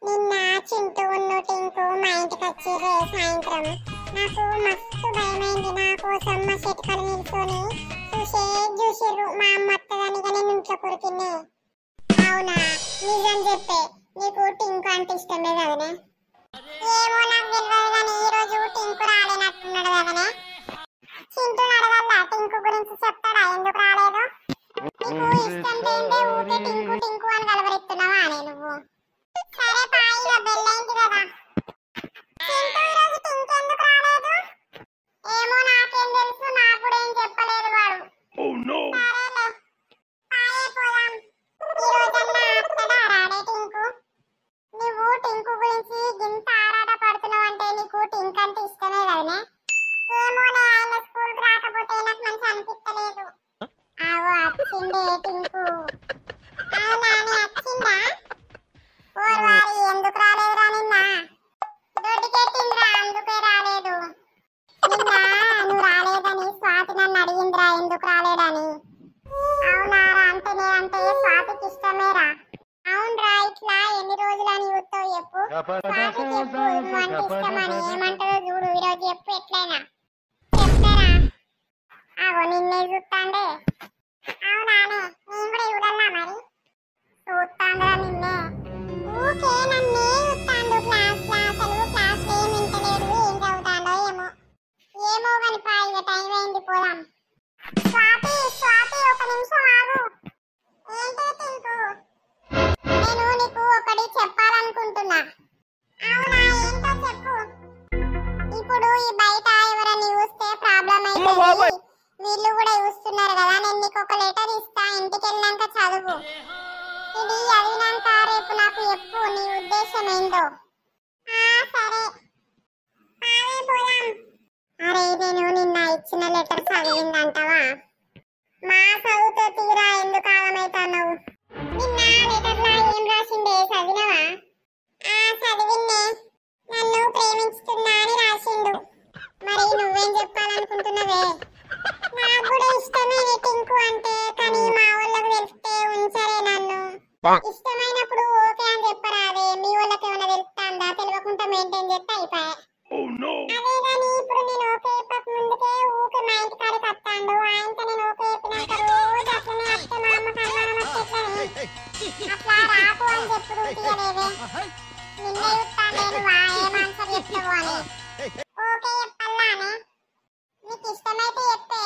నిన్న చింటూ టింకు మా ఇంటికి వచ్చిర్రే సాయంత్రం. నాకు మస్తు భయమైంది. నా కోసం మా చెట్టుకలు నిల్చొని చూసిర్రు. మా అమ్మ అత్తదని నేను ఇంట్లో కొరికిన్నే. అవునా, నిజం చెప్పే, నీకు టింకు అంటే ఇష్టమే కదనే? ఏమో నాకు తెలియదు కానీ ఈ రోజు టింకు రాలేనట్టున్నాడు కదనే. చింటూ అడగల్లా టింకు గురించి చెప్తాడా ఎందుకు రాలేదు? నీకు ఇష్టం లేదే ఊకే టింకు టింకు అని కలవరెత్తున్నావా అనే నువ్వు? సరే పాయిగా బెల్లైంది కదా. చింటూ ఈరోజు టింకు ఎందుకు రాలేదు? ఏమో నాకేం తెలుసు, నాకు కూడా ఏం చెప్పలేదు వాడు. సరేలే పాయే పోదాం. ఈ రోజన్నా అత్తడా రాడే టింకు? నువ్వు టింకు గురించి గింత ఆరాట పడుతున్నావు అంటే నీకు టింకు అంటే ఇష్టమే కదనే? ఏమోనే, ఆయన స్కూల్కి రాకపోతే నాకు మంచి అనిపించలేదు. ఆవో వచ్చిండే టింకు. అవునా అని వచ్చిందా? ఓర్వారి ఎందుకు రాలేదురా నిన్న? దొడ్డికెట్టిందిరా అందుకే రాలేదు. నిన్న నువ్వు రాలేదని స్వాతి నన్ను అడిగిందిరా ఎందుకు రాలేదని. అవునారా? అంటే నేనంటే స్వాతికి ఇష్టమేరా. అవునరా, ఇట్లా ఎన్ని రోజులని చూస్తావు చెప్పు? స్వాతికి చెప్పు నువ్వు అంటే ఇష్టమని. ఏమంటారో చూడు ఈరోజు చెప్పు ఎట్లయినా. చెప్తారా? ఆగో నిన్నే చూస్తాండే. అవునానే, నేను కూడా చూడల్లా మరి. చూస్తాండ్రా నిన్నే. ఊకే నన్నే చూస్తాండు క్లాస్లో. అసలు క్లాస్లో ఏం వింటలేడు, ఏం చదువుతాడో ఏమో. ఏమో కానీ పాయిగా టైం అయింది, పోదాం. స్వాతి స్వాతి ఒక నిమిషం ఆగు. ఏంటి టింకు? నేను నీకు ఒకటి చెప్పాలనుకుంటున్నా. అవునా, ఏంటో చెప్పు. ఇప్పుడు ఈ బయట ఎవరైనా చూస్తే ప్రాబ్లం అవుతుంది. వీళ్ళు కూడా చూస్తున్నారు కదా. నేను నీకు ఒక లెటర్ ఇస్తా, ఇంటికి వెళ్ళాక చదువు. ఇది చదివినాక రేపు నాకు చెప్పు నీ ఉద్దేశం ఏందో. సరే పోదాం. అరే నేను నిన్న ఇచ్చిన లెటర్ చదివిందంటావా? మా చదువుతో తీరా ఎందుకు ఆగమైతున్నావు? నిన్న లెటర్లో ఏం రాసిండే చదివినవా? చదివిన్నే. నన్ను ప్రేమించుతున్నా అని రాసిండు. మరి నువ్వేం చెప్పాలనుకుంటున్నావే? నాకు కూడా ఇష్టమే టింకు అంటే, కానీ మా వాళ్ళకి తెలిస్తే ఉంచరే నన్ను. ఇష్టమైనప్పుడు ఓకే అని చెప్పరాదే. మీ వాళ్ళకి ఏమైనా తెలుస్తుందా? తెలియకుండా మెయింటైన్ చేస్తే అయిపోయా. అదే కానీ ఇప్పుడు నేను ఓకే చెప్పక ముందుకే ఊకే మా ఇంటి కాడికి వస్తాడు. ఆయనతో నేను ఓకే చెప్పినాక రోజు అట్లనే వస్తే మా అమ్మకి అనుమానం వచ్చేట్లని. అట్లా రాకు అని చెప్పుడు తీయలేదే. నిన్నే చూస్తాను నేను ఏం ఆన్సర్ చెప్తావు అని. ఓకే చెప్పల్లానే? నీకు ఇష్టమైతే చెప్పే.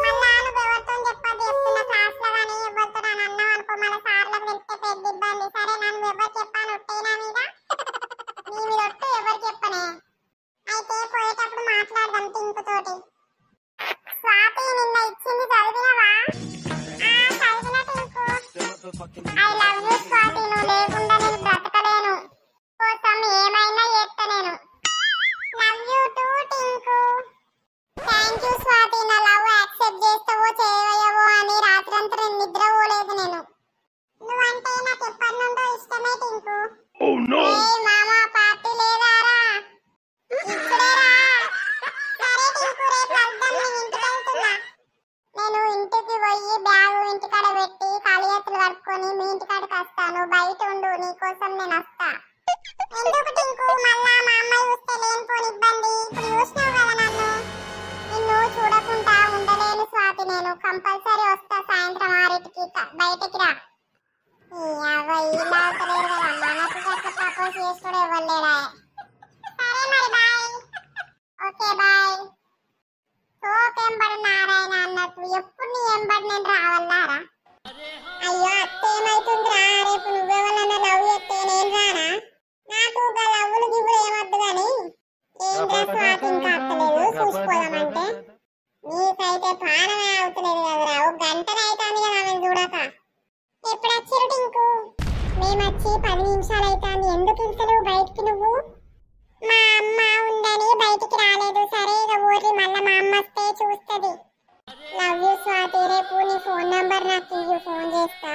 మళ్ళా నువ్వు ఎవరితో చెప్పద్దు చెప్తున్నా క్లాస్లో కానీ ఎవరితో నన్ను అన్నావు అనుకో మళ్ళీ సార్లకు తెలిస్తే పెద్ద ఇబ్బంది. సరే నన్ను ఎవరు చెప్పాను ఒట్టేనా మీద? నీ మీద ఒట్టు ఎవరు చెప్పనే. అయితే పోయేటప్పుడు మాట్లాడదాం టింకుతోటి. స్వాతి నిన్న ఇచ్చింది చదివినవా? చదివిన Tinku. I love you Swathi, నువ్వు లేకుండా నేను బ్రతకలేను. కోసం ఏమైనా చేస్తా నేను. Love you two Tinku. Thank you Swathi, నా లవ్ యాక్సెప్ట్ చేస్తావో చేయవో అని రాత్రంతా నిద్ర పోలేదు నేను. నువ్వంటే నాకు ఎప్పటి నుండో ఇష్టమే టింకు. మామా పార్టీ లేదారా? ఇప్పుడేరా? సరే టింకు, రేపు వద్దాం. నేను ఇంటికి వెళ్తున్నా. నేను ఇంటికి పోయి బ్యాగు ఇంటికాడ పెట్టి ఖాళీ చేతులు కట్టుకొని మీ ఇంటికాడికి వస్తాను. బయట ఉండు, నీకోసం నేను వస్తా. ఎందుకు టింకు? మళ్ళా మా అమ్మ చూస్తే లేనిపోని ఇబ్బంది. ఇప్పుడు చూసినావు కదా నన్ను. నిన్ను చూడకుండా ఉండలేను స్వాతి. నేను కంపల్సరీ వస్తా సాయంత్రం 6కి. బయటకి రా. ఇలా అవుతలేదు కదా, మనకు గట్ల ప్రపోజ్ చేసుడు ఇవ్వలేరా? సరే మరి బాయ్. Okay bye. సోకెంబడి నారాయణ అన్నట్టు ఎప్పుడు నీ ఎంబడి నేను రావాలారా? అయ్యో అత్త ఏమైతుందిరా? రేపు నువ్వెవరన్నా లవ్ చేస్తే నేను రానా? నాకు లవ్వులు గివ్వులు ఏమద్దు గాని ఏంద్రా స్వాతి ఇంకా అత్తలేదు చూసిపోదామంటే. నీకైతే ప్రాణమే అవుతలేదు కదరా. ఒక గంటనే అవుతుంది కదా ఆమెను చూడక. ఎప్పుడు వచ్చిరు టింకు? మేమొచ్చి 10 నిమిషాలు అవుతుంది. ఎందుకు వెళ్తలేవు బయటికి నువ్వు? మా అమ్మ ఉందని బయటికి రాలేదు. సరే ఇక ఊరి మళ్ళీ మా అమ్మ వస్తే చూస్తుంది. Love you Swathi. రేపు నీ ఫోన్ నంబర్ నాకు ఇవ్వు, ఫోన్ చేస్తా.